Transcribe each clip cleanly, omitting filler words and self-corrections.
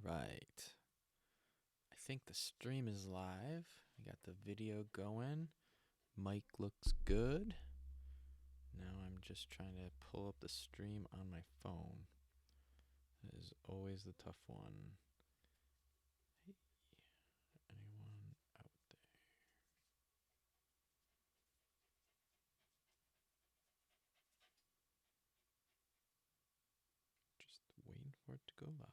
right. I think the stream is live. I got the video going. Mic looks good. Now I'm just trying to pull up the stream on my phone. That is always the tough one. Hey, anyone out there? Just waiting for it to go live.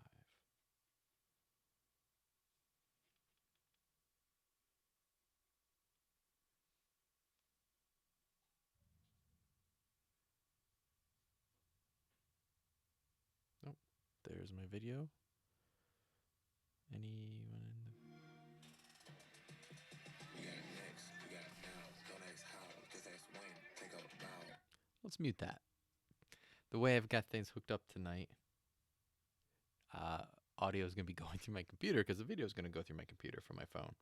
Oh, there's my video. Anyone in the... Let's mute that. The way I've got things hooked up tonight, audio is going to be going through my computer because the video is going to go through my computer from my phone.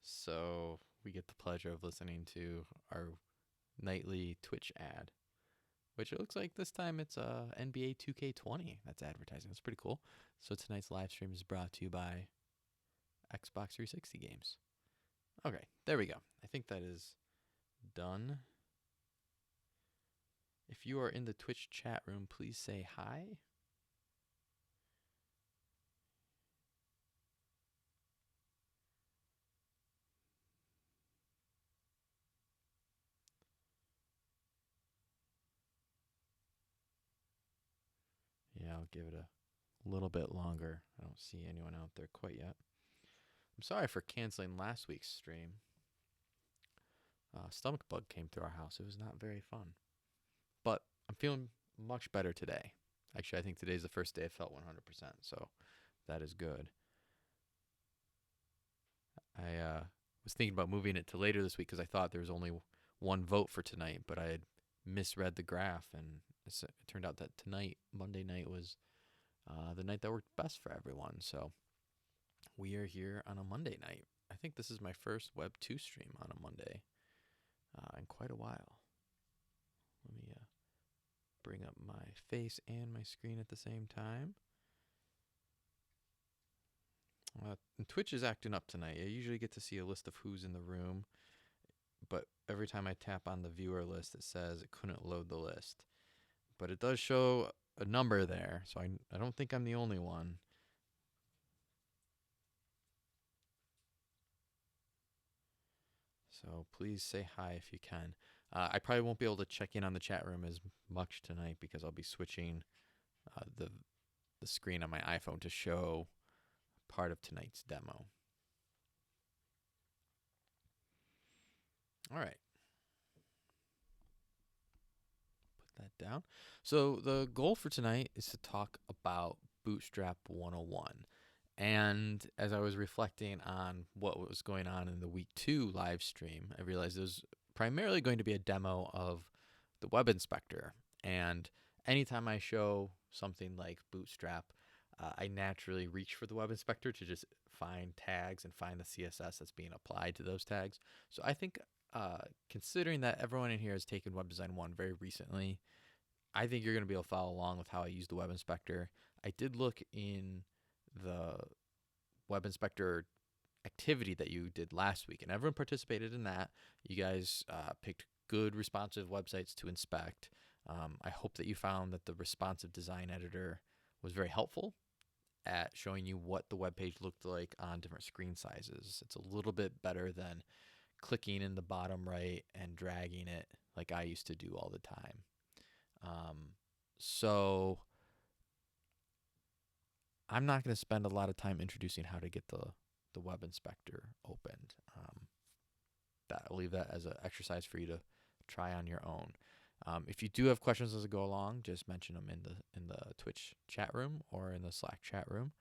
So we get the pleasure of listening to our nightly Twitch ad, which it looks like this time it's NBA 2K20 that's advertising. It's pretty cool. So tonight's live stream is brought to you by Xbox 360 games. Okay, there we go. I think that is done. If you are in the Twitch chat room, please say hi. Yeah, I'll give it a little bit longer. I don't see anyone out there quite yet. I'm sorry for canceling last week's stream. Stomach bug came through our house. It was not very fun. But I'm feeling much better today. Actually, I think today's the first day I felt 100%, so that is good. I was thinking about moving it to later this week because I thought there was only one vote for tonight, but I had misread the graph, and it turned out that tonight, Monday night, was the night that worked best for everyone. So we are here on a Monday night. I think this is my first Web 2 stream on a Monday in quite a while. Let me bring up my face and my screen at the same time. And Twitch is acting up tonight. I usually get to see a list of who's in the room, but every time I tap on the viewer list, it says it couldn't load the list. But it does show a number there, so I don't think I'm the only one. So please say hi if you can. I probably won't be able to check in on the chat room as much tonight because I'll be switching the screen on my iPhone to show part of tonight's demo. All right. Put that down. So the goal for tonight is to talk about Bootstrap 101. And as I was reflecting on what was going on in the week 2 live stream, I realized it was primarily going to be a demo of the web inspector. And anytime I show something like Bootstrap, I naturally reach for the web inspector to just find tags and find the CSS that's being applied to those tags. So I think considering that everyone in here has taken Web Design 1 very recently, I think you're going to be able to follow along with how I use the web inspector. I did look in the web inspector activity that you did last week, and everyone participated in that. You guys picked good responsive websites to inspect. I hope that you found that the responsive design editor was very helpful at showing you what the web page looked like on different screen sizes. It's a little bit better than clicking in the bottom right and dragging it like I used to do all the time. So I'm not going to spend a lot of time introducing how to get the web inspector opened. I'll leave that as an exercise for you to try on your own. If you do have questions as I go along, just mention them in the Twitch chat room or in the Slack chat room.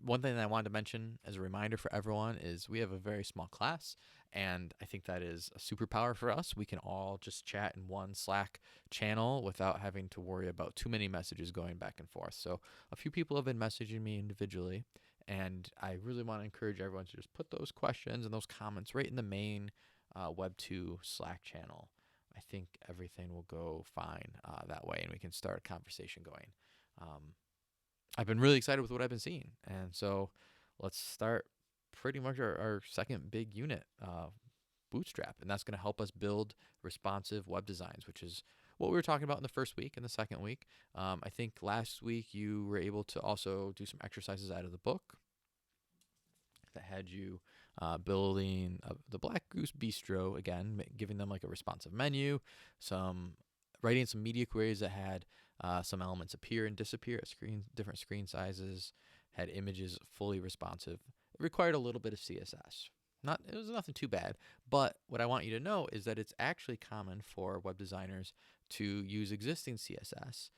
One thing that I wanted to mention as a reminder for everyone is we have a very small class, and I think that is a superpower for us. We can all just chat in one Slack channel without having to worry about too many messages going back and forth. So a few people have been messaging me individually, and I really want to encourage everyone to just put those questions and those comments right in the main Web2 Slack channel. I think everything will go fine that way, and we can start a conversation going. I've been really excited with what I've been seeing. And so let's start pretty much our second big unit, Bootstrap. And that's going to help us build responsive web designs, which is what we were talking about in the first week and the second week. I think last week you were able to also do some exercises out of the book that had you building the Black Goose Bistro again, giving them like a responsive menu, some writing some media queries that had some elements appear and disappear at different screen sizes, had images fully responsive. It required a little bit of CSS. It was nothing too bad, but what I want you to know is that it's actually common for web designers to use existing CSS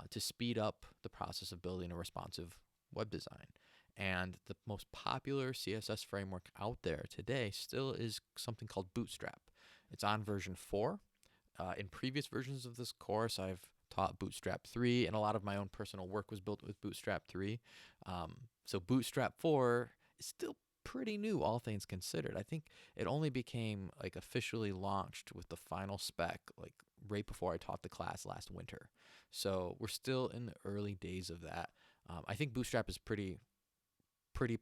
to speed up the process of building a responsive web design. And the most popular CSS framework out there today still is something called Bootstrap. It's on version 4. In previous versions of this course, I've taught Bootstrap 3, and a lot of my own personal work was built with Bootstrap 3. So Bootstrap 4 is still pretty new, all things considered. I think it only became like officially launched with the final spec like right before I taught the class last winter. So we're still in the early days of that. I think Bootstrap is pretty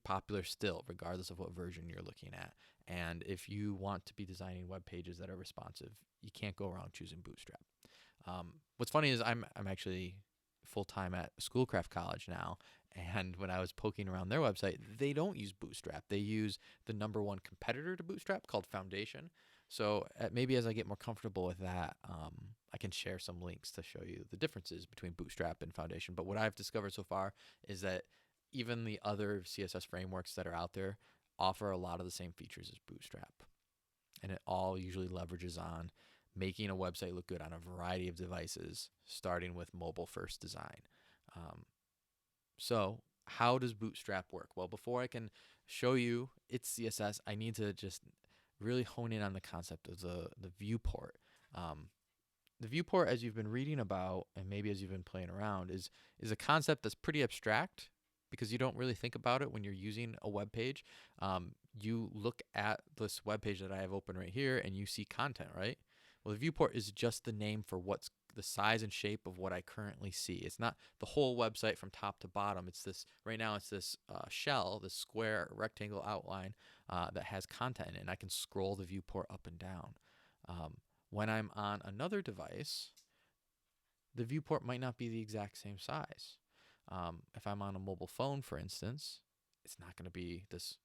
popular still, regardless of what version you're looking at. And if you want to be designing web pages that are responsive, you can't go around choosing Bootstrap. What's funny is I'm actually full-time at Schoolcraft College now, and when I was poking around their website, they don't use Bootstrap. They use the number one competitor to Bootstrap called Foundation. So maybe as I get more comfortable with that, I can share some links to show you the differences between Bootstrap and Foundation. But what I've discovered so far is that even the other CSS frameworks that are out there offer a lot of the same features as Bootstrap. And it all usually leverages on making a website look good on a variety of devices, starting with mobile first design. So how does Bootstrap work? Well, before I can show you its CSS, I need to just really hone in on the concept of the viewport. The viewport, as you've been reading about, and maybe as you've been playing around, is a concept that's pretty abstract because you don't really think about it when you're using a web page. You look at this web page that I have open right here, and you see content, right? Well, the viewport is just the name for what's the size and shape of what I currently see. It's not the whole website from top to bottom. It's this, right now it's this shell, this square rectangle outline that has content in it, and I can scroll the viewport up and down. When I'm on another device, the viewport might not be the exact same size. If I'm on a mobile phone, for instance, it's not going to be this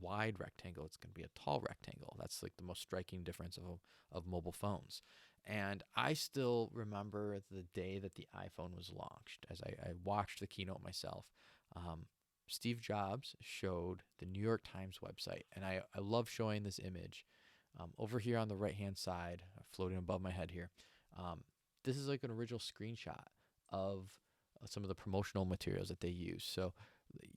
wide rectangle. It's going to be a tall rectangle. That's like the most striking difference of mobile phones. And I still remember the day that the iPhone was launched, as I watched the keynote myself. Steve Jobs showed the New York Times website, and I love showing this image. Over here on the right-hand side, floating above my head here, this is like an original screenshot of some of the promotional materials that they use. So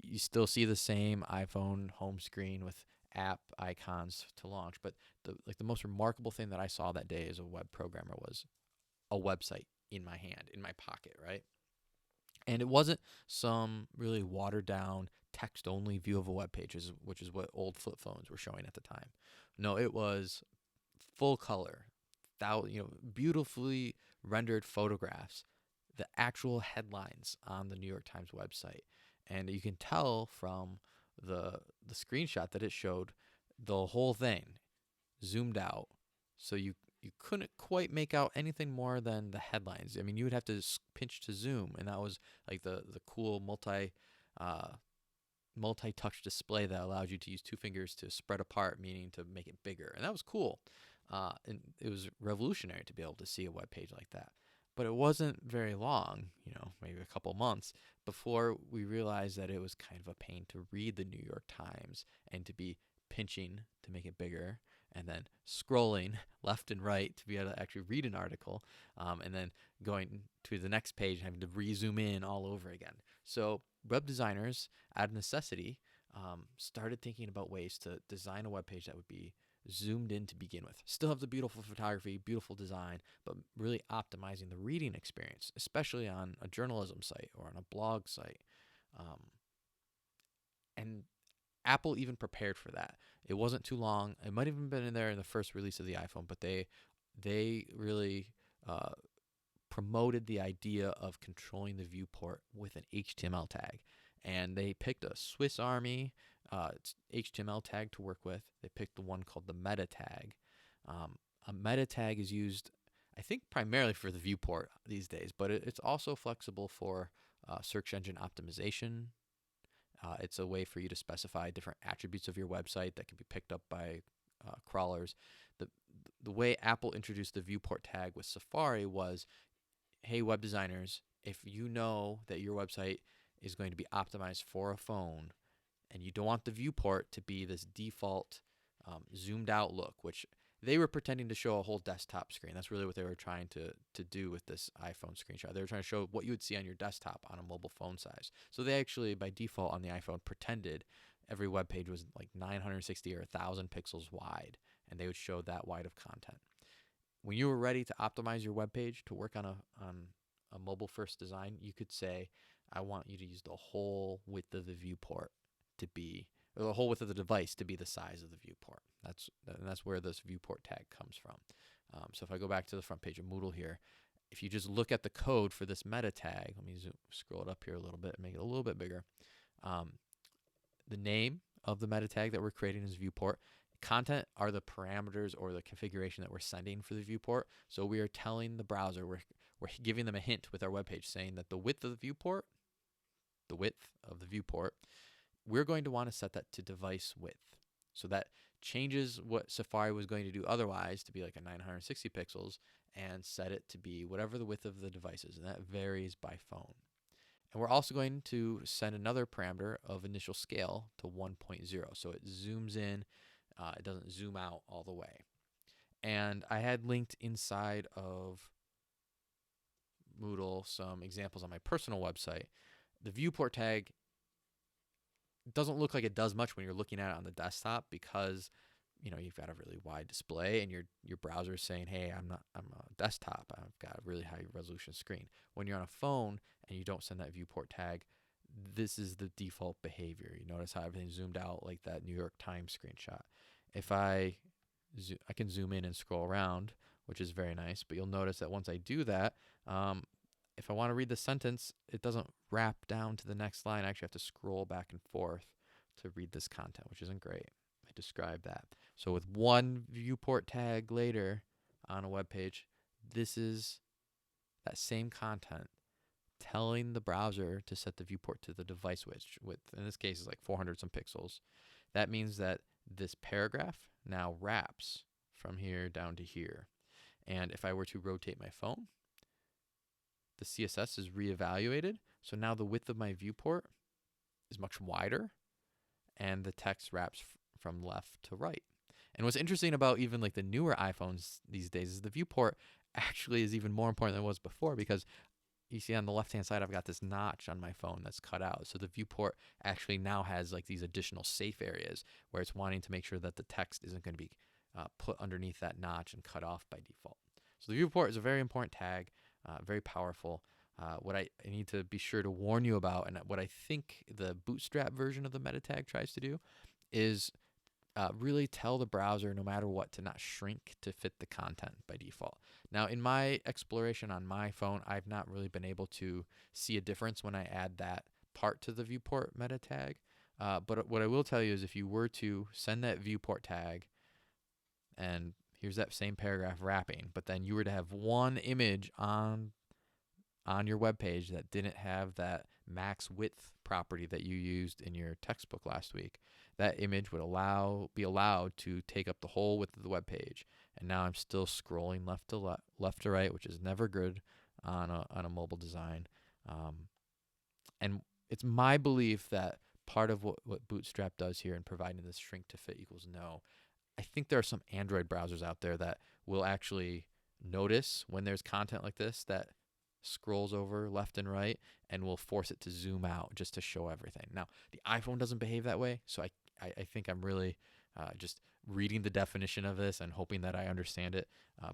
you still see the same iPhone home screen with app icons to launch, but the most remarkable thing that I saw that day as a web programmer was a website in my hand, in my pocket, right? And it wasn't some really watered down text only view of a web page, which is what old flip phones were showing at the time. No, it was full color, beautifully rendered photographs, the actual headlines on the New York Times website. And you can tell from the screenshot that it showed the whole thing zoomed out. So you couldn't quite make out anything more than the headlines. I mean, you would have to pinch to zoom, and that was like the cool multi-touch display that allows you to use two fingers to spread apart, meaning to make it bigger. And that was cool. And it was revolutionary to be able to see a web page like that. But it wasn't very long, maybe a couple months, before we realized that it was kind of a pain to read the New York Times and to be pinching to make it bigger and then scrolling left and right to be able to actually read an article, and then going to the next page and having to re-zoom in all over again. So web designers, out of necessity, started thinking about ways to design a web page that would be zoomed in to begin with. Still have the beautiful photography, beautiful design, but really optimizing the reading experience, especially on a journalism site or on a blog site. And Apple even prepared for that. It wasn't too long. It might have even been in there in the first release of the iPhone, but they really promoted the idea of controlling the viewport with an HTML tag. And they picked a Swiss Army HTML tag to work with. They picked the one called the meta tag. A meta tag is used, I think, primarily for the viewport these days, but it's also flexible for search engine optimization. It's a way for you to specify different attributes of your website that can be picked up by crawlers. The, the way Apple introduced the viewport tag with Safari was, hey, web designers, if you know that your website is going to be optimized for a phone and you don't want the viewport to be this default zoomed out look, which they were pretending to show a whole desktop screen. That's really what they were trying to do with this iPhone screenshot. They were trying to show what you would see on your desktop on a mobile phone size. So they actually, by default on the iPhone, pretended every web page was like 960 or 1,000 pixels wide, and they would show that wide of content. When you were ready to optimize your web page to work on a mobile first design, you could say, I want you to use the whole width of the viewport to be, or the whole width of the device to be the size of the viewport. That's where this viewport tag comes from. So if I go back to the front page of Moodle here, if you just look at the code for this meta tag, let me scroll it up here a little bit and make it a little bit bigger. The name of the meta tag that we're creating is viewport. Content are the parameters or the configuration that we're sending for the viewport. So we are telling the browser, we're giving them a hint with our web page saying that the width of the viewport, we're going to want to set that to device width. So that changes what Safari was going to do otherwise to be like a 960 pixels and set it to be whatever the width of the device is. And that varies by phone. And we're also going to send another parameter of initial scale to 1.0. So it zooms in, it doesn't zoom out all the way. And I had linked inside of Moodle some examples on my personal website. The viewport tag doesn't look like it does much when you're looking at it on the desktop because you've got a really wide display and your browser is saying, hey, I'm a desktop, I've got a really high resolution screen. When you're on a phone and you don't send that viewport tag, this is the default behavior. You notice how everything's zoomed out like that New York Times screenshot. If I can zoom in and scroll around, which is very nice, but you'll notice that once I do that, if I want to read the sentence, it doesn't wrap down to the next line. I actually have to scroll back and forth to read this content, which isn't great. I described that. So with one viewport tag later on a web page, this is that same content telling the browser to set the viewport to the device width. In this case, is like 400 some pixels. That means that this paragraph now wraps from here down to here. And if I were to rotate my phone, the CSS is reevaluated. So now the width of my viewport is much wider and the text wraps from left to right. And what's interesting about even like the newer iPhones these days is the viewport actually is even more important than it was before, because you see on the left-hand side, I've got this notch on my phone that's cut out. So the viewport actually now has like these additional safe areas where it's wanting to make sure that the text isn't going to be put underneath that notch and cut off by default. So the viewport is a very important tag, very powerful. What I need to be sure to warn you about, and what I think the Bootstrap version of the meta tag tries to do, is really tell the browser, no matter what, to not shrink to fit the content by default. Now, in my exploration on my phone, I've not really been able to see a difference when I add that part to the viewport meta tag. But what I will tell you is if you were to send that viewport tag, and here's that same paragraph wrapping, but then you were to have one image on your web page that didn't have that max width property that you used in your textbook last week, that image would be allowed to take up the whole width of the web page. And now I'm still scrolling left to right, which is never good on a mobile design. And it's my belief that part of what Bootstrap does here in providing this shrink to fit equals no, I think there are some Android browsers out there that will actually notice when there's content like this that scrolls over left and right and will force it to zoom out just to show everything. Now, the iPhone doesn't behave that way, so I think I'm really just reading the definition of this and hoping that I understand it.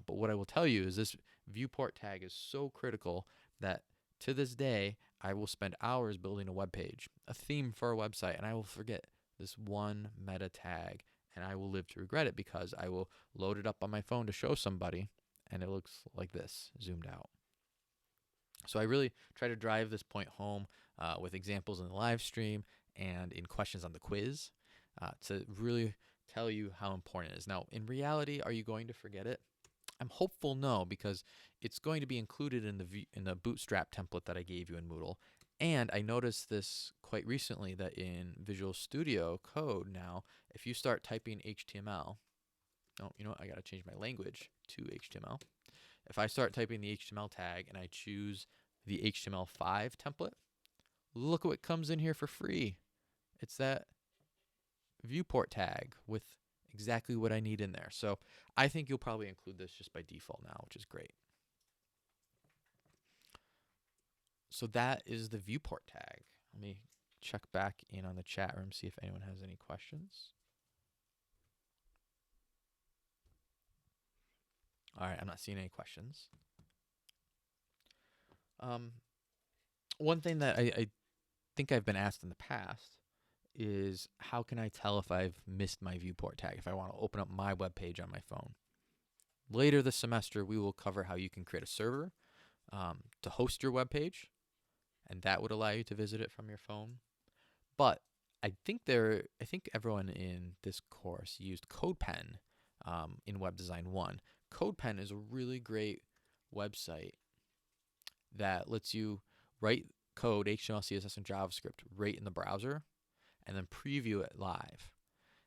But what I will tell you is this viewport tag is so critical that to this day, I will spend hours building a web page, a theme for a website, and I will forget this one meta tag, and I will live to regret it because I will load it up on my phone to show somebody, and it looks like this, zoomed out. So I really try to drive this point home with examples in the live stream and in questions on the quiz to really tell you how important it is. Now, in reality, are you going to forget it? I'm hopeful no, because it's going to be included in the Bootstrap template that I gave you in Moodle. And I noticed this quite recently that in Visual Studio Code now, if you start typing HTML, oh, you know what? I got to change my language to HTML. If I start typing the HTML tag and I choose the HTML5 template, look what comes in here for free. It's that viewport tag with exactly what I need in there. So I think you'll probably include this just by default now, which is great. So that is the viewport tag. Let me check back in on the chat room, see if anyone has any questions. All right, I'm not seeing any questions. One thing that I think I've been asked in the past is how can I tell if I've missed my viewport tag if I want to open up my web page on my phone. Later this semester, we will cover how you can create a server to host your web page, and that would allow you to visit it from your phone. But I think everyone in this course used CodePen in Web Design 1. CodePen is a really great website that lets you write code, HTML, CSS, and JavaScript right in the browser and then preview it live.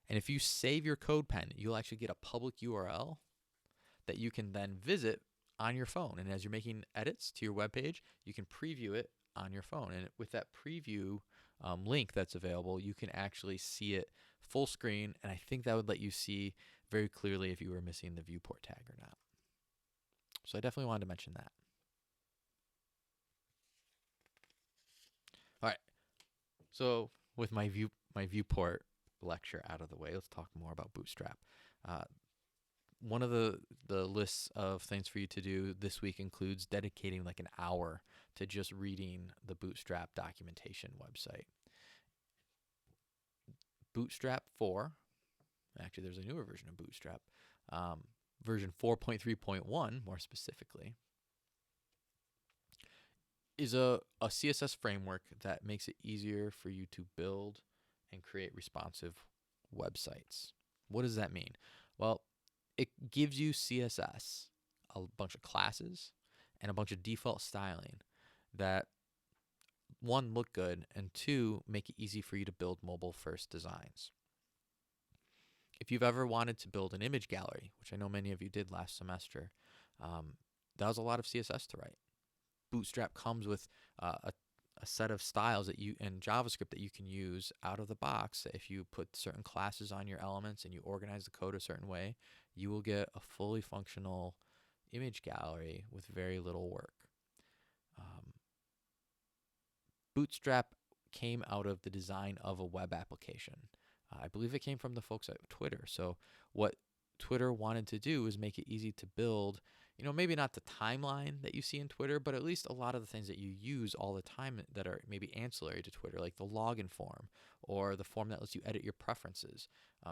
And if you save your CodePen, you'll actually get a public URL that you can then visit on your phone. And as you're making edits to your web page, you can preview it on your phone. And with that preview link that's available, you can actually see it full screen. And I think that would let you see very clearly if you were missing the viewport tag or not. So I definitely wanted to mention that. All right. So with my viewport lecture out of the way, let's talk more about Bootstrap. One of the lists of things for you to do this week includes dedicating like an hour to just reading the Bootstrap documentation website. Bootstrap 4, actually there's a newer version of Bootstrap, version 4.3.1 more specifically, is a CSS framework that makes it easier for you to build and create responsive websites. What does that mean? Well, it gives you CSS, a bunch of classes, and a bunch of default styling that, one, look good, and two, make it easy for you to build mobile-first designs. If you've ever wanted to build an image gallery, which I know many of you did last semester, that was a lot of CSS to write. Bootstrap comes with a set of styles that you and JavaScript that you can use out of the box. If you put certain classes on your elements and you organize the code a certain way, you will get a fully functional image gallery with very little work. Bootstrap came out of the design of a web application. I believe it came from the folks at Twitter. So what Twitter wanted to do is make it easy to build, maybe not the timeline that you see in Twitter, but at least a lot of the things that you use all the time that are maybe ancillary to Twitter, like the login form or the form that lets you edit your preferences.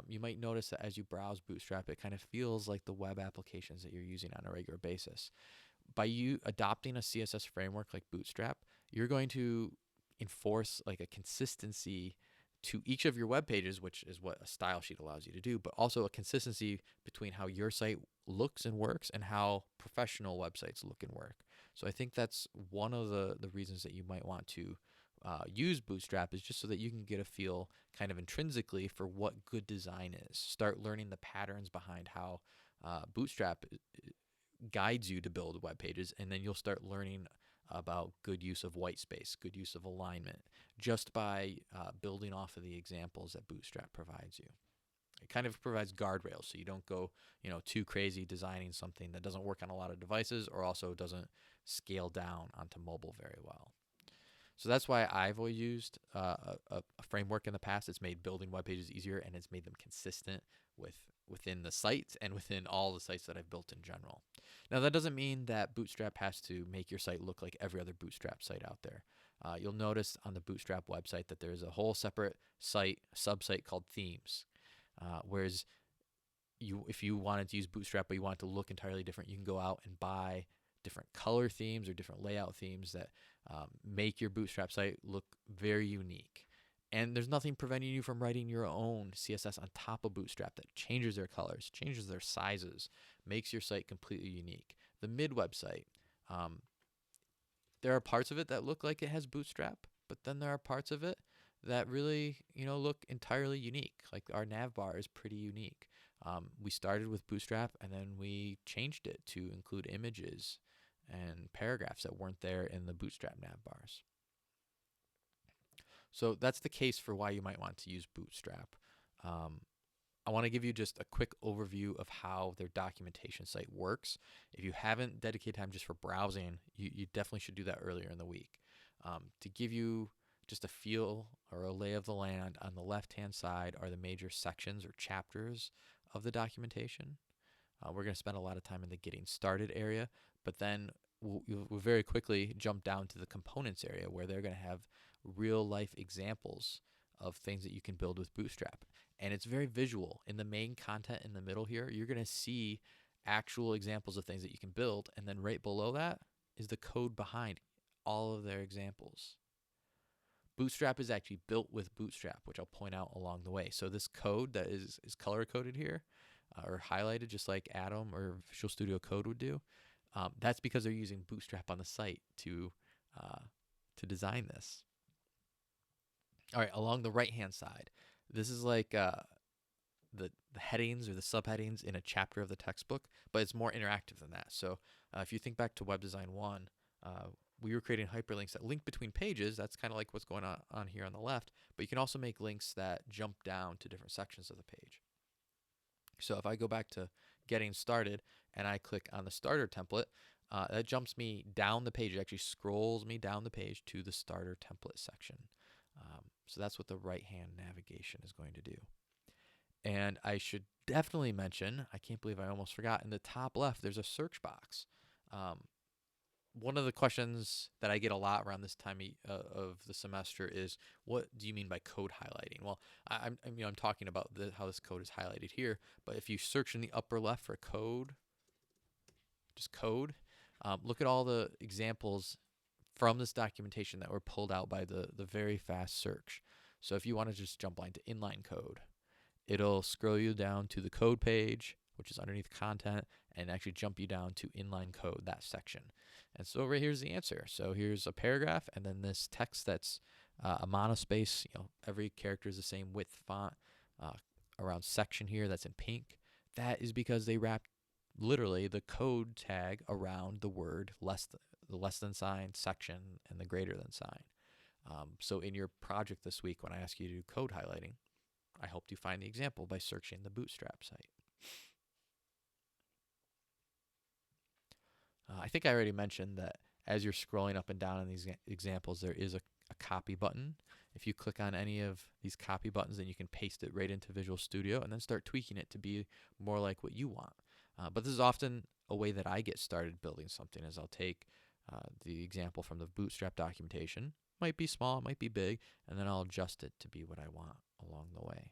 You might notice that as you browse Bootstrap, it kind of feels like the web applications that you're using on a regular basis. By you adopting a CSS framework like Bootstrap, you're going to enforce like a consistency to each of your web pages, which is what a style sheet allows you to do, but also a consistency between how your site looks and works and how professional websites look and work. So I think that's one of the reasons that you might want to use Bootstrap, is just so that you can get a feel kind of intrinsically for what good design is. Start learning the patterns behind how Bootstrap guides you to build web pages, and then you'll start learning about good use of white space, good use of alignment, just by building off of the examples that Bootstrap provides you. It kind of provides guardrails so you don't go, too crazy designing something that doesn't work on a lot of devices or also doesn't scale down onto mobile very well. So that's why I've always used a framework in the past. It's made building web pages easier, and it's made them consistent within the sites and within all the sites that I've built in general. Now, that doesn't mean that Bootstrap has to make your site look like every other Bootstrap site out there. You'll notice on the Bootstrap website that there's a whole separate subsite called themes. Whereas if you wanted to use Bootstrap but you want it to look entirely different, you can go out and buy different color themes or different layout themes that make your Bootstrap site look very unique. And there's nothing preventing you from writing your own CSS on top of Bootstrap that changes their colors, changes their sizes, makes your site completely unique. The mid website, there are parts of it that look like it has Bootstrap, but then there are parts of it that really, look entirely unique. Like our nav bar is pretty unique. We started with Bootstrap and then we changed it to include images and paragraphs that weren't there in the Bootstrap nav bars. So that's the case for why you might want to use Bootstrap. I want to give you just a quick overview of how their documentation site works. If you haven't dedicated time just for browsing, you definitely should do that earlier in the week. To give you just a feel or a lay of the land, on the left-hand side are the major sections or chapters of the documentation. We're going to spend a lot of time in the getting started area, but then we'll very quickly jump down to the components area where they're going to have real life examples of things that you can build with Bootstrap. And it's very visual. In the main content in the middle here, you're going to see actual examples of things that you can build. And then right below that is the code behind all of their examples. Bootstrap is actually built with Bootstrap, which I'll point out along the way. So this code that is color coded here, or highlighted just like Atom or Visual Studio Code would do, that's because they're using Bootstrap on the site to design this. All right, along the right-hand side, this is like the headings or the subheadings in a chapter of the textbook, but it's more interactive than that. So if you think back to Web Design 1, we were creating hyperlinks that link between pages. That's kind of like what's going on here on the left, but you can also make links that jump down to different sections of the page. So if I go back to getting started and I click on the starter template, that jumps me down the page. It actually scrolls me down the page to the starter template section. So that's what the right-hand navigation is going to do. And I should definitely mention, I can't believe I almost forgot, in the top left, there's a search box. One of the questions that I get a lot around this time of the semester is, what do you mean by code highlighting? Well, I'm talking about how this code is highlighted here, but if you search in the upper left for code, just code, look at all the examples from this documentation that were pulled out by the very fast search. So if you want to just jump line to inline code, it'll scroll you down to the code page, which is underneath content, and actually jump you down to inline code, that section. And so right here's the answer. So here's a paragraph, and then this text that's a monospace. Every character is the same width font. Around section here, that's in pink. That is because they wrapped literally the code tag around the word the less than sign, section, and the greater than sign. So in your project this week, when I ask you to do code highlighting, I helped you find the example by searching the Bootstrap site. I think I already mentioned that as you're scrolling up and down in these examples, there is a copy button. If you click on any of these copy buttons, then you can paste it right into Visual Studio and then start tweaking it to be more like what you want. But this is often a way that I get started building something, is I'll take the example from the Bootstrap documentation. Might be small, it might be big, and then I'll adjust it to be what I want along the way.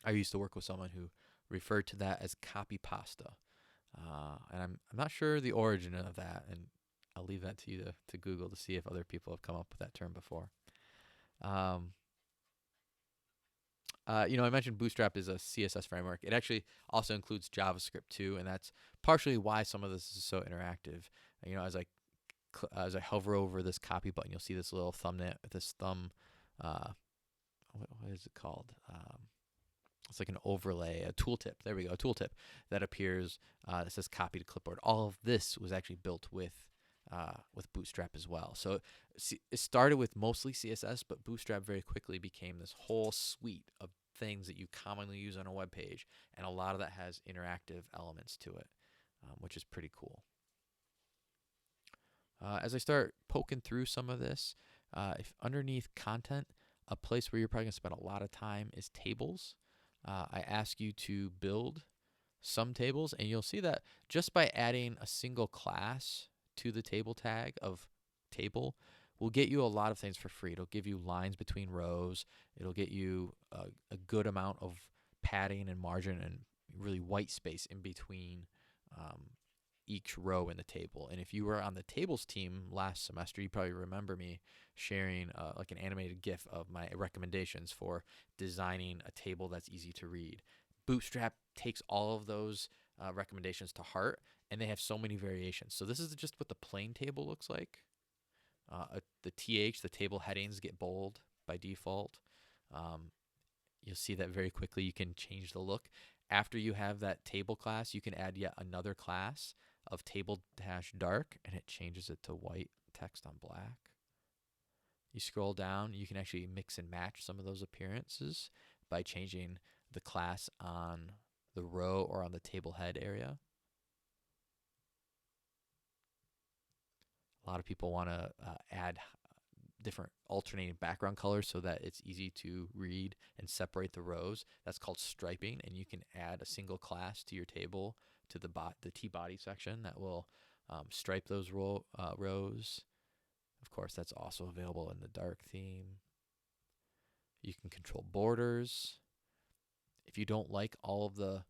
I used to work with someone who referred to that as copy pasta. And I'm not sure the origin of that, and I'll leave that to you to Google to see if other people have come up with that term before. I mentioned Bootstrap is a CSS framework. It actually also includes JavaScript too, and that's partially why some of this is so interactive. As I hover over this copy button, you'll see this little thumbnail, this thumb. What is it called? It's like an overlay, a tooltip. There we go, a tooltip that appears that says copy to clipboard. All of this was actually built with Bootstrap as well. So it started with mostly CSS, but Bootstrap very quickly became this whole suite of things that you commonly use on a web page, and a lot of that has interactive elements to it, which is pretty cool. As I start poking through some of this, if underneath content, a place where you're probably going to spend a lot of time is tables. I ask you to build some tables, and you'll see that just by adding a single class to the table tag of table will get you a lot of things for free. It'll give you lines between rows. It'll get you a good amount of padding and margin and really white space in between each row in the table. And if you were on the tables team last semester, you probably remember me sharing like an animated GIF of my recommendations for designing a table that's easy to read. Bootstrap takes all of those recommendations to heart, and they have so many variations. So this is just what the plain table looks like. The the table headings, get bold by default. Um, you'll see that very quickly. You can change the look. After you have that table class, you can add yet another class of table-dark, and it changes it to white text on black. You scroll down, you can actually mix and match some of those appearances by changing the class on the row or on the table head area. A lot of people want to add different alternating background colors so that it's easy to read and separate the rows. That's called striping, and you can add a single class to your table to the T-body section that will stripe those rows. Of course, that's also available in the dark theme. You can control borders. If you don't like all of the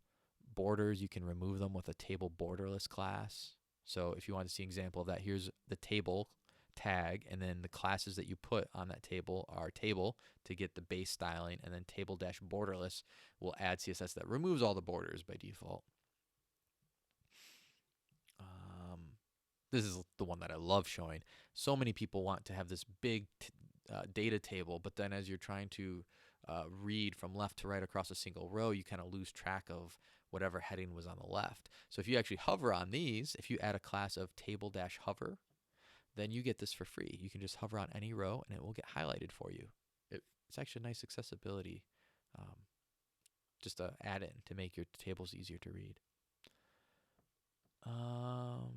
borders, you can remove them with a table borderless class. So if you want to see an example of that, here's the table tag, and then the classes that you put on that table are table to get the base styling, and then table-borderless will add CSS that removes all the borders by default. This is the one that I love showing. So many people want to have this big data table, but then as you're trying to read from left to right across a single row, you kind of lose track of whatever heading was on the left. So if you actually hover on these, if you add a class of table-hover, then you get this for free. You can just hover on any row and it will get highlighted for you. It's actually a nice accessibility, just a add-in to make your tables easier to read.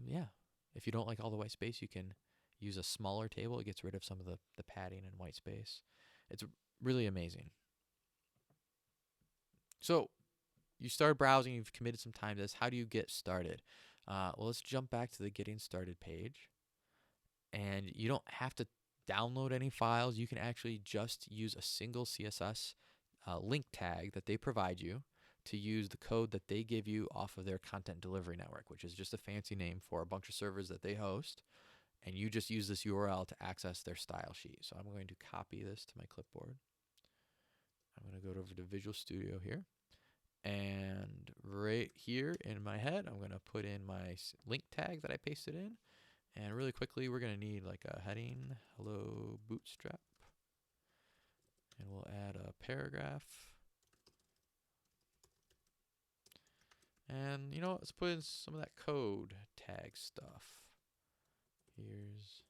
Yeah, if you don't like all the white space, you can use a smaller table. It gets rid of some of the padding and white space. It's really amazing. So you started browsing, you've committed some time to this. How do you get started? Well, let's jump back to the Getting Started page. And you don't have to download any files. You can actually just use a single CSS link tag that they provide you to use the code that they give you off of their content delivery network, which is just a fancy name for a bunch of servers that they host. And you just use this URL to access their style sheet. So I'm going to copy this to my clipboard. I'm going to go over to Visual Studio here. And right here in my head, I'm going to put in my link tag that I pasted in. And really quickly, we're going to need like a heading, hello Bootstrap. And we'll add a paragraph. And, let's put in some of that code tag stuff. Here's,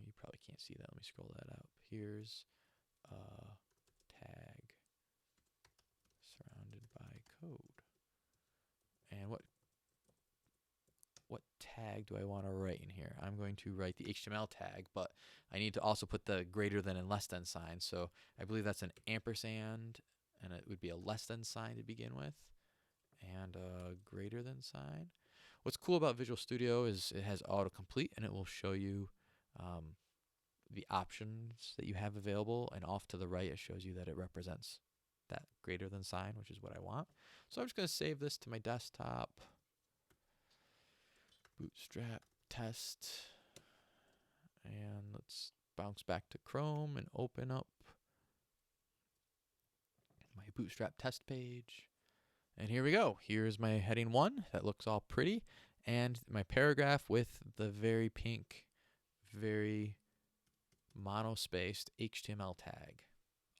you probably can't see that. Let me scroll that up. Here's a tag surrounded by code. And what tag do I want to write in here? I'm going to write the HTML tag, but I need to also put the greater than and less than sign. So I believe that's an ampersand, and it would be a less than sign to begin with, and a greater than sign. What's cool about Visual Studio is it has autocomplete, and it will show you the options that you have available, and off to the right it shows you that it represents that greater than sign, which is what I want. So I'm just going to save this to my desktop. Bootstrap test, and let's bounce back to Chrome and open up my Bootstrap test page. And here we go. Here's my heading 1 that looks all pretty, and my paragraph with the very pink, very monospaced HTML tag,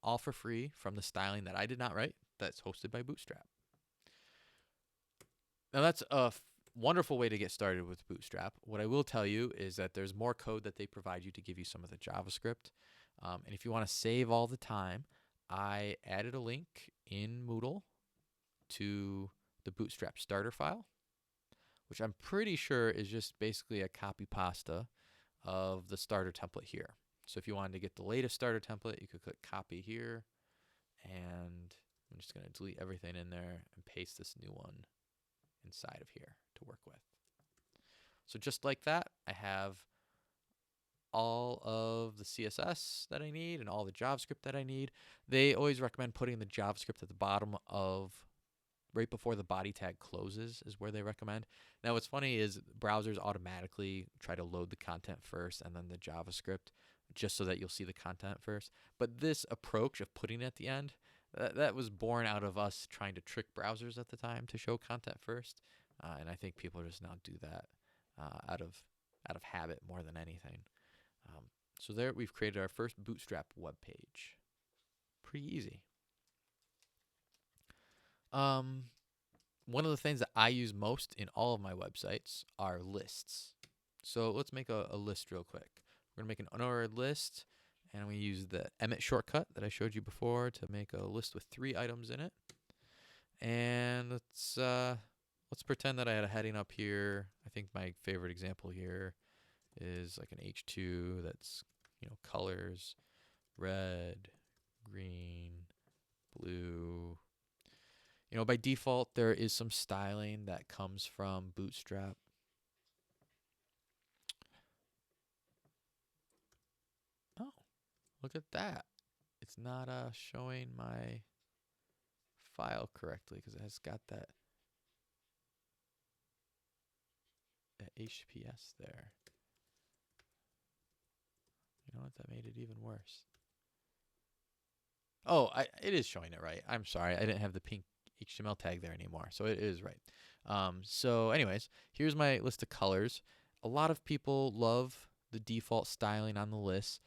all for free from the styling that I did not write, that's hosted by Bootstrap. Now that's a wonderful way to get started with Bootstrap. What I will tell you is that there's more code that they provide you to give you some of the JavaScript. And if you want to save all the time, I added a link in Moodle to the Bootstrap starter file, which I'm pretty sure is just basically a copy pasta of the starter template here. So if you wanted to get the latest starter template, you could click copy here, and I'm just going to delete everything in there and paste this new one inside of here to work with. So just like that, I have all of the CSS that I need and all the JavaScript that I need. They always recommend putting the JavaScript at the bottom of right before the body tag closes is where they recommend. Now, what's funny is browsers automatically try to load the content first and then the JavaScript just so that you'll see the content first. But this approach of putting it at the end, that was born out of us trying to trick browsers at the time to show content first. And I think people just now do that out of habit more than anything. So there we've created our first Bootstrap web page. Pretty easy. One of the things that I use most in all of my websites are lists. So let's make a list real quick. We're going to make an unordered list, and we use the Emmet shortcut that I showed you before to make a list with 3 items in it. And let's pretend that I had a heading up here. I think my favorite example here is like an H2 that's, colors, red, green, blue. By default, there is some styling that comes from Bootstrap. Oh, look at that. It's not showing my file correctly because it has got that HTTPS there. You know what? That made it even worse. Oh, it is showing it right. I'm sorry. I didn't have the pink HTML tag there anymore. So it is right. So anyways, here's my list of colors. A lot of people love the default styling on the list,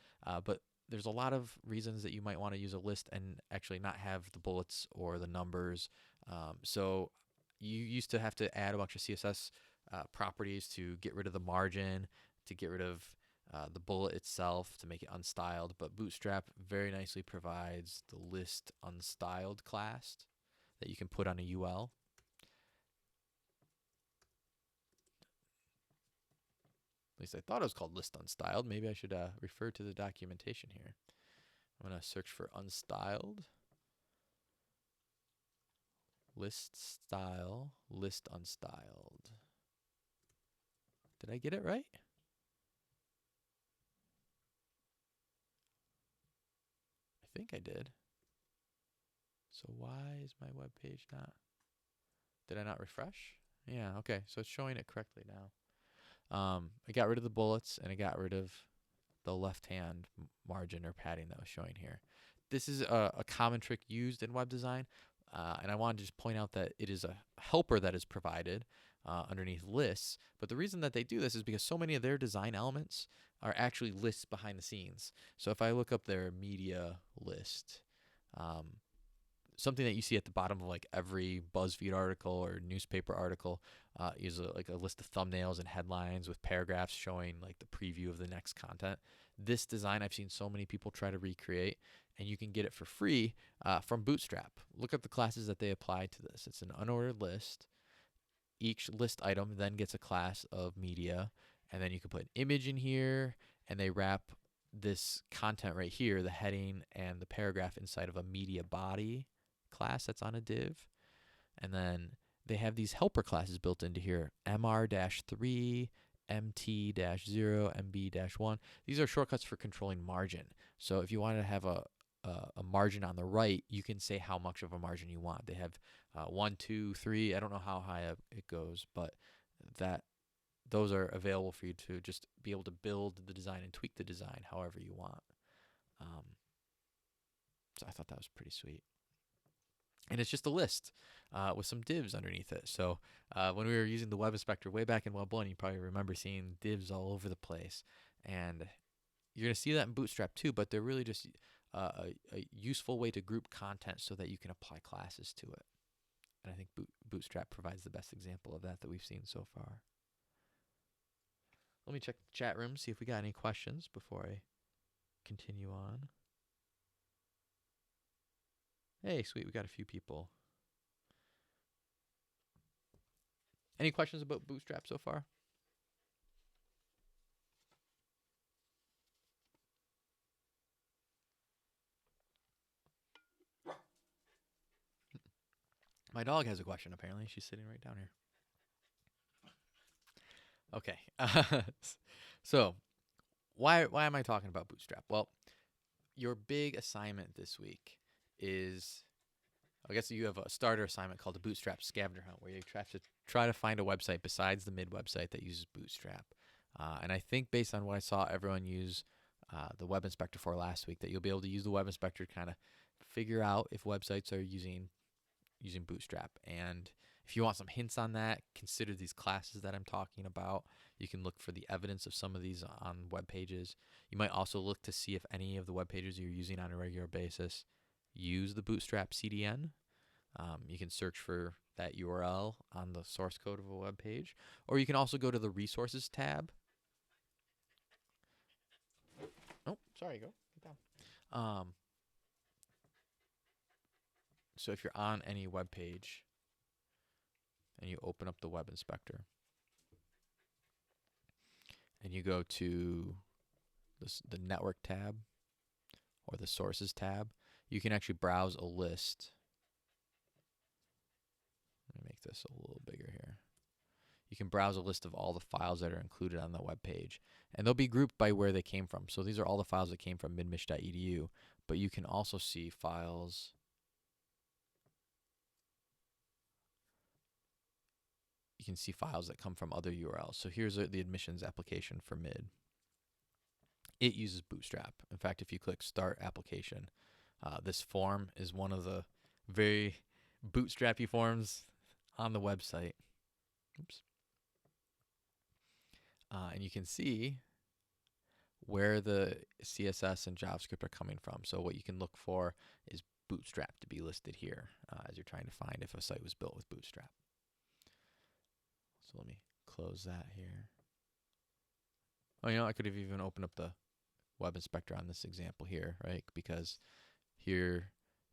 but there's a lot of reasons that you might want to use a list and actually not have the bullets or the numbers. So you used to have to add a bunch of CSS properties to get rid of the margin, to get rid of the bullet itself, to make it unstyled. But Bootstrap very nicely provides the list unstyled class that you can put on a UL. At least I thought it was called list unstyled. Maybe I should refer to the documentation here. I'm going to search for unstyled. List style, list unstyled. Did I get it right? I think I did. So why is my web page not? Did I not refresh? Yeah, okay. So it's showing it correctly now. I got rid of the bullets and I got rid of the left-hand margin or padding that was showing here. This is a common trick used in web design, and I want to just point out that it is a helper that is provided underneath lists. But the reason that they do this is because so many of their design elements are actually lists behind the scenes. So if I look up their media list, something that you see at the bottom of like every BuzzFeed article or newspaper article is like a list of thumbnails and headlines with paragraphs showing like the preview of the next content. This design I've seen so many people try to recreate, and you can get it for free from Bootstrap. Look at the classes that they apply to this. It's an unordered list. Each list item then gets a class of media, and then you can put an image in here, and they wrap this content right here, the heading and the paragraph, inside of a media body class that's on a div. And then they have these helper classes built into here, mr-3, mt-0, mb-1. These are shortcuts for controlling margin. So if you want to have a margin on the right, you can say how much of a margin you want. They have 1, 2, 3. I don't know how high up it goes, but those are available for you to just be able to build the design and tweak the design however you want. So I thought that was pretty sweet. And it's just a list with some divs underneath it. So when we were using the web inspector way back in Web 1, you probably remember seeing divs all over the place. And you're going to see that in Bootstrap too, but they're really just a useful way to group content so that you can apply classes to it. And I think Bootstrap provides the best example of that we've seen so far. Let me check the chat room, see if we got any questions before I continue on. Hey, sweet, we got a few people. Any questions about Bootstrap so far? My dog has a question, apparently. She's sitting right down here. Okay. So, why am I talking about Bootstrap? Well, your big assignment this week is I guess you have a starter assignment called the Bootstrap Scavenger Hunt, where you try to find a website besides the mid website that uses Bootstrap. And I think based on what I saw everyone use the Web Inspector for last week, that you'll be able to use the Web Inspector to kind of figure out if websites are using Bootstrap. And if you want some hints on that, consider these classes that I'm talking about. You can look for the evidence of some of these on web pages. You might also look to see if any of the web pages you're using on a regular basis use the Bootstrap CDN. You can search for that URL on the source code of a web page, or you can also go to the Resources tab. Oh, sorry, go get down. So if you're on any web page and you open up the Web Inspector and you go to the Network tab or the Sources tab, you can actually browse a list. Let me make this a little bigger here. You can browse a list of all the files that are included on the web page, and they'll be grouped by where they came from. So these are all the files that came from midmich.edu, but you can also see files. You can see files that come from other URLs. So here's the admissions application for mid. It uses Bootstrap. In fact, if you click Start Application, this form is one of the very bootstrappy forms on the website. Oops. And you can see where the CSS and JavaScript are coming from. So what you can look for is Bootstrap to be listed here as you're trying to find if a site was built with Bootstrap. So let me close that here. Oh, I could have even opened up the Web Inspector on this example here, right? Because here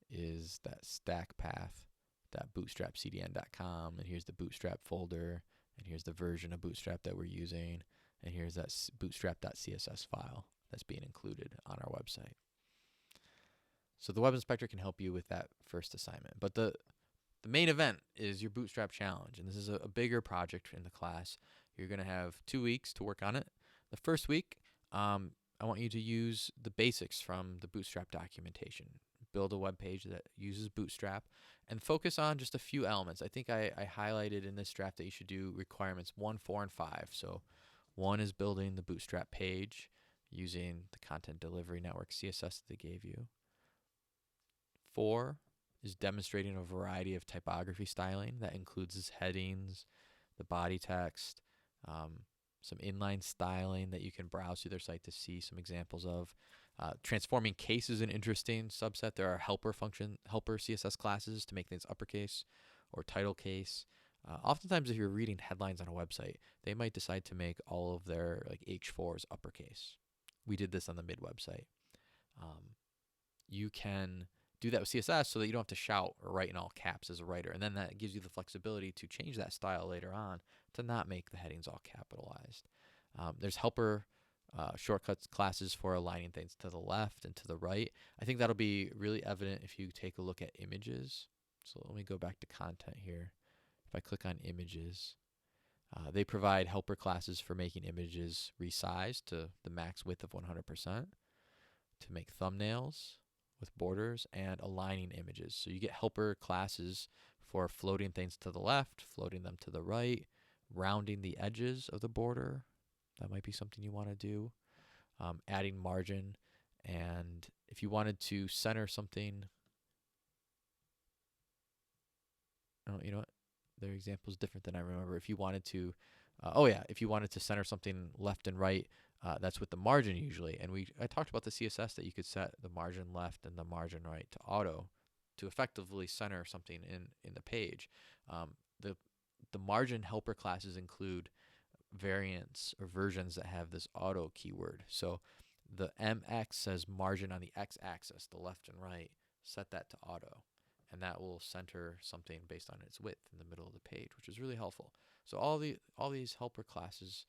is that stack path, that bootstrapcdn.com, and here's the Bootstrap folder, and here's the version of Bootstrap that we're using, and here's that bootstrap.css file that's being included on our website. So the Web Inspector can help you with that first assignment. But the main event is your Bootstrap challenge, and this is a bigger project in the class. You're going to have 2 weeks to work on it. The first week, I want you to use the basics from the Bootstrap documentation. Build a web page that uses Bootstrap and focus on just a few elements. I think I highlighted in this draft that you should do requirements 1, 4, and 5. So 1 is building the Bootstrap page using the Content Delivery Network CSS that they gave you. 4 is demonstrating a variety of typography styling that includes headings, the body text, some inline styling that you can browse through their site to see some examples of. Transforming case is an interesting subset. There are helper CSS classes to make things uppercase or title case. Oftentimes, if you're reading headlines on a website, they might decide to make all of their H4s uppercase. We did this on the mid website. You can do that with CSS so that you don't have to shout or write in all caps as a writer, and then that gives you the flexibility to change that style later on to not make the headings all capitalized. There's helper shortcuts classes for aligning things to the left and to the right. I think that'll be really evident if you take a look at images. So let me go back to content here. If I click on images, they provide helper classes for making images resized to the max width of 100%, to make thumbnails with borders, and aligning images. So you get helper classes for floating things to the left, floating them to the right, rounding the edges of the border. That might be something you want to do. Adding margin, and if you wanted to center something, oh, you know what? Their example is different than I remember. If you wanted to, if you wanted to center something left and right, that's with the margin usually. And I talked about the CSS that you could set the margin left and the margin right to auto to effectively center something in the page. The margin helper classes include variants or versions that have this auto keyword. So the MX says margin on the x-axis, the left and right. Set that to auto, and that will center something based on its width in the middle of the page, which is really helpful. So all these helper classes,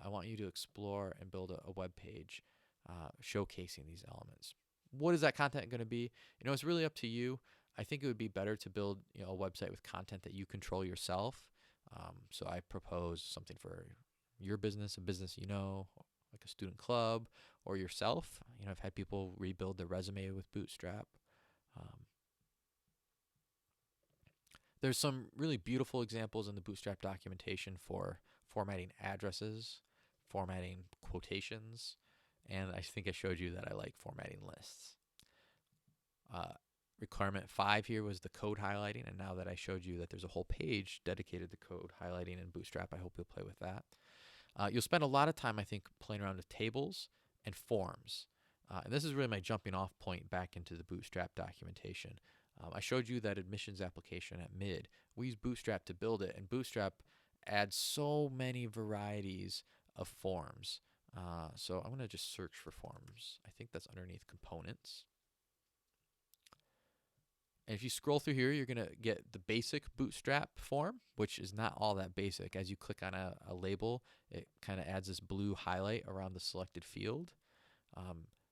I want you to explore and build a web page showcasing these elements. What is that content going to be? It's really up to you. I think it would be better to build a website with content that you control yourself. So I propose something for your business, a business like a student club, or yourself. I've had people rebuild their resume with Bootstrap. There's some really beautiful examples in the Bootstrap documentation for formatting addresses, formatting quotations, and I think I showed you that I like formatting lists. Uh, Requirement 5 here was the code highlighting, and now that I showed you that there's a whole page dedicated to code highlighting in Bootstrap, I hope you'll play with that. You'll spend a lot of time, I think, playing around with tables and forms. And this is really my jumping off point back into the Bootstrap documentation. I showed you that admissions application at mid. We use Bootstrap to build it, and Bootstrap adds so many varieties of forms. So I'm going to just search for forms. I think that's underneath components. And if you scroll through here, you're going to get the basic Bootstrap form, which is not all that basic. As you click on a label, it kind of adds this blue highlight around the selected field.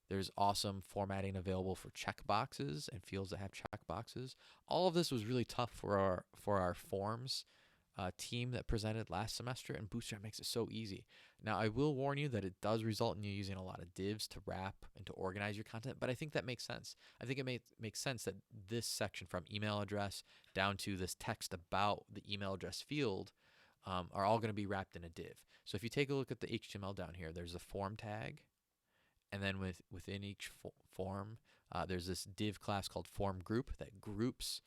There's awesome formatting available for checkboxes and fields that have checkboxes. All of this was really tough for our forms team that presented last semester, and Bootstrap makes it so easy. Now, I will warn you that it does result in you using a lot of divs to wrap and to organize your content, but I think that makes sense. I think it makes sense that this section from email address down to this text about the email address field are all going to be wrapped in a div. So if you take a look at the HTML down here, there's a form tag, and then within each form, there's this div class called form group that groups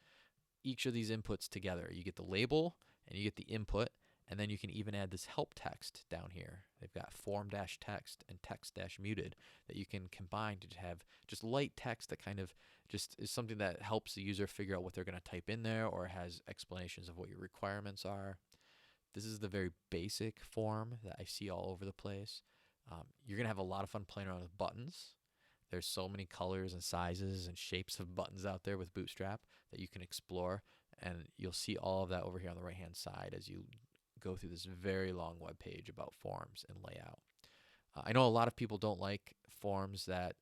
each of these inputs together. You get the label and you get the input, and then you can even add this help text down here. They've got form-text and text-muted that you can combine to have just light text that kind of just is something that helps the user figure out what they're going to type in there, or has explanations of what your requirements are. This is the very basic form that I see all over the place. You're going to have a lot of fun playing around with buttons. There's so many colors and sizes and shapes of buttons out there with Bootstrap that you can explore, and you'll see all of that over here on the right hand side as you go through this very long web page about forms and layout. I know a lot of people don't like forms that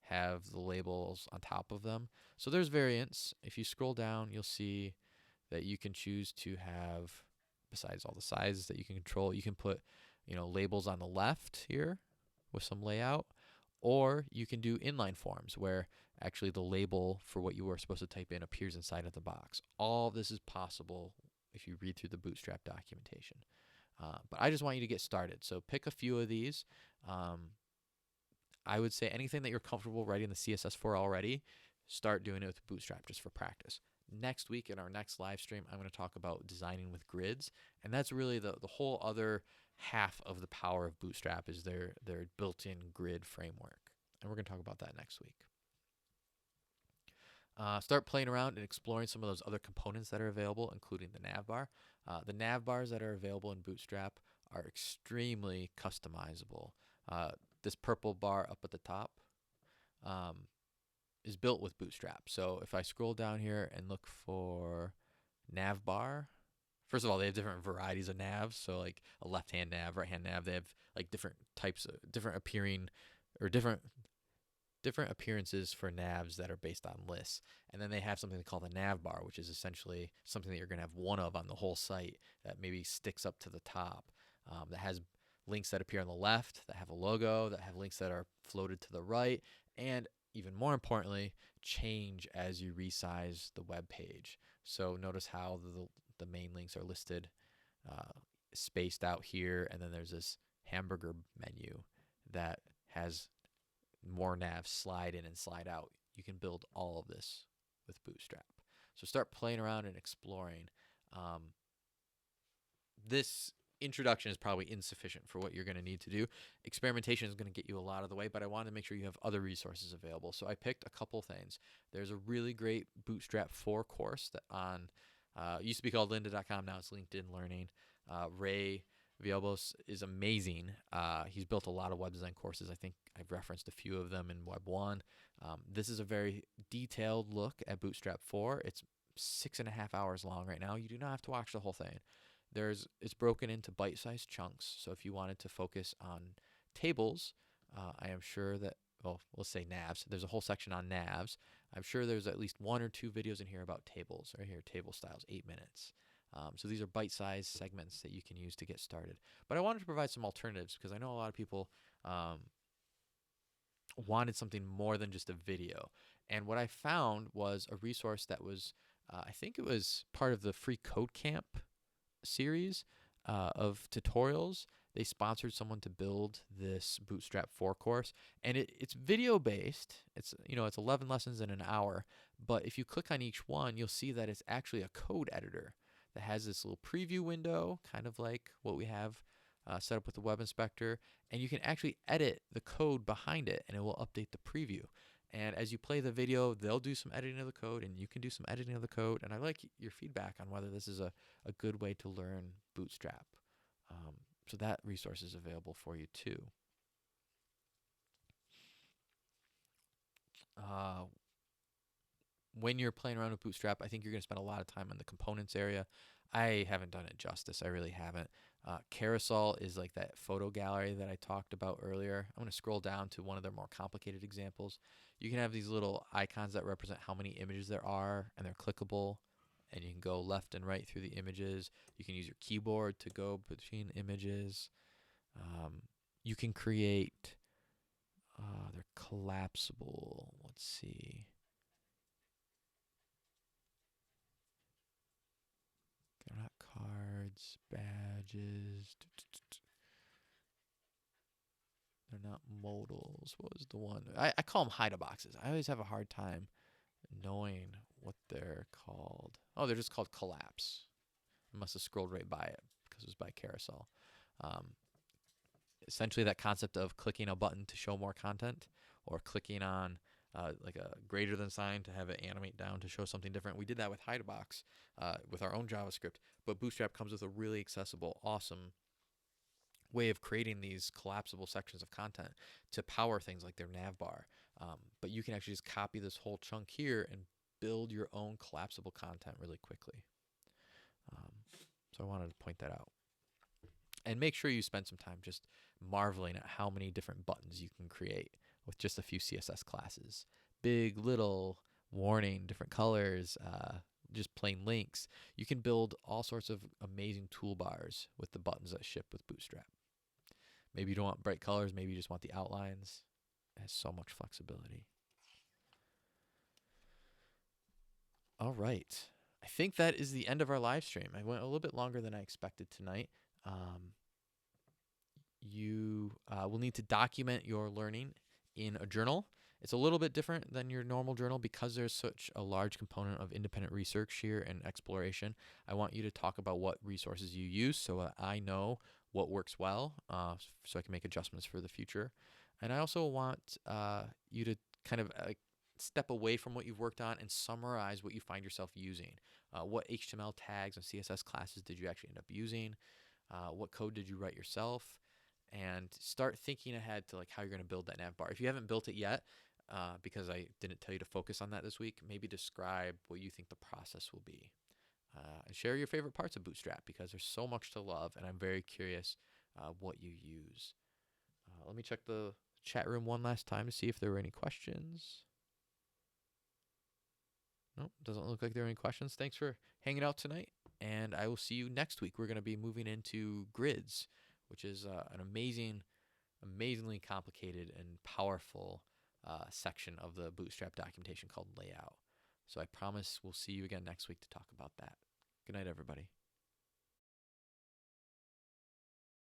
have the labels on top of them, so there's variants. If you scroll down, you'll see that you can choose to have, besides all the sizes that you can control, you can put labels on the left here with some layout, or you can do inline forms where actually the label for what you were supposed to type in appears inside of the box. All of this is possible if you read through the Bootstrap documentation. But I just want you to get started. So pick a few of these. I would say anything that you're comfortable writing the CSS for already, start doing it with Bootstrap just for practice. Next week in our next live stream, I'm going to talk about designing with grids, and that's really the whole other half of the power of Bootstrap is their built-in grid framework, and we're going to talk about that next week. Start playing around and exploring some of those other components that are available, including the navbar. The navbars that are available in Bootstrap are extremely customizable. This purple bar up at the top is built with Bootstrap. So if I scroll down here and look for navbar, first of all, they have different varieties of navs. So like a left-hand nav, right-hand nav, they have like different types of different appearances for navs that are based on lists. And then they have something they call the navbar, which is essentially something that you're going to have one of on the whole site that maybe sticks up to the top, that has links that appear on the left, that have a logo, that have links that are floated to the right, and even more importantly, change as you resize the web page. So notice how the main links are listed spaced out here, and then there's this hamburger menu that has more navs slide in and slide out. You can build all of this with Bootstrap. So start playing around and exploring. This introduction is probably insufficient for what you're going to need to do. Experimentation is going to get you a lot of the way, but I wanted to make sure you have other resources available. So I picked a couple things. There's a really great Bootstrap 4 course that used to be called lynda.com, now it's LinkedIn Learning. Ray Villalobos is amazing. He's built a lot of web design courses. I think I've referenced a few of them in Web 1. This is a very detailed look at Bootstrap 4. It's 6.5 hours long right now. You do not have to watch the whole thing. It's broken into bite-sized chunks. So if you wanted to focus on tables, I am sure that, well, let's say navs. There's a whole section on navs. I'm sure there's at least 1 or 2 videos in here about tables. Right here, table styles, 8 minutes. So these are bite-sized segments that you can use to get started. But I wanted to provide some alternatives because I know a lot of people wanted something more than just a video. And what I found was a resource that was I think it was part of the free code camp series of tutorials. They sponsored someone to build this Bootstrap 4 course, and it's video based. It's 11 lessons in an hour, but if you click on each one, you'll see that it's actually a code editor that has this little preview window, kind of like what we have set up with the web inspector, and you can actually edit the code behind it, and it will update the preview. And as you play the video, they'll do some editing of the code, and you can do some editing of the code. And I like your feedback on whether this is a good way to learn Bootstrap. So that resource is available for you too. Uh, when you're playing around with Bootstrap, I think you're going to spend a lot of time in the components area. I haven't done it justice. I really haven't. Carousel is like that photo gallery that I talked about earlier. I'm going to scroll down to one of their more complicated examples. You can have these little icons that represent how many images there are, and they're clickable. And you can go left and right through the images. You can use your keyboard to go between images. You can create, they're collapsible. Let's see. They're not cards, badges. They're not modals. What was the one? I call them hide-a-boxes. I always have a hard time knowing what they're called. Oh, they're just called collapse. I must have scrolled right by it because it was by Carousel. Essentially, that concept of clicking a button to show more content, or clicking on like a greater than sign to have it animate down to show something different. We did that with Hide-a-Box with our own JavaScript, but Bootstrap comes with a really accessible, awesome way of creating these collapsible sections of content to power things like their nav bar. But you can actually just copy this whole chunk here and build your own collapsible content really quickly. So I wanted to point that out. And make sure you spend some time just marveling at how many different buttons you can create with just a few CSS classes. Big, little, warning, different colors, just plain links. You can build all sorts of amazing toolbars with the buttons that ship with Bootstrap. Maybe you don't want bright colors, maybe you just want the outlines. It has so much flexibility. All right. I think that is the end of our live stream. I went a little bit longer than I expected tonight. You will need to document your learning in a journal. It's a little bit different than your normal journal because there's such a large component of independent research here and exploration. I want you to talk about what resources you use so that I know what works well, so I can make adjustments for the future. And I also want you to kind of step away from what you've worked on and summarize what you find yourself using. What HTML tags and CSS classes did you actually end up using? What code did you write yourself? And start thinking ahead to like how you're going to build that nav bar. If you haven't built it yet, because I didn't tell you to focus on that this week, maybe describe what you think the process will be. And share your favorite parts of Bootstrap because there's so much to love, and I'm very curious what you use. Let me check the chat room one last time to see if there were any questions. Nope, doesn't look like there are any questions. Thanks for hanging out tonight, and I will see you next week. We're going to be moving into grids, which is an amazingly complicated and powerful section of the Bootstrap documentation called layout. So I promise we'll see you again next week to talk about that. Good night, everybody.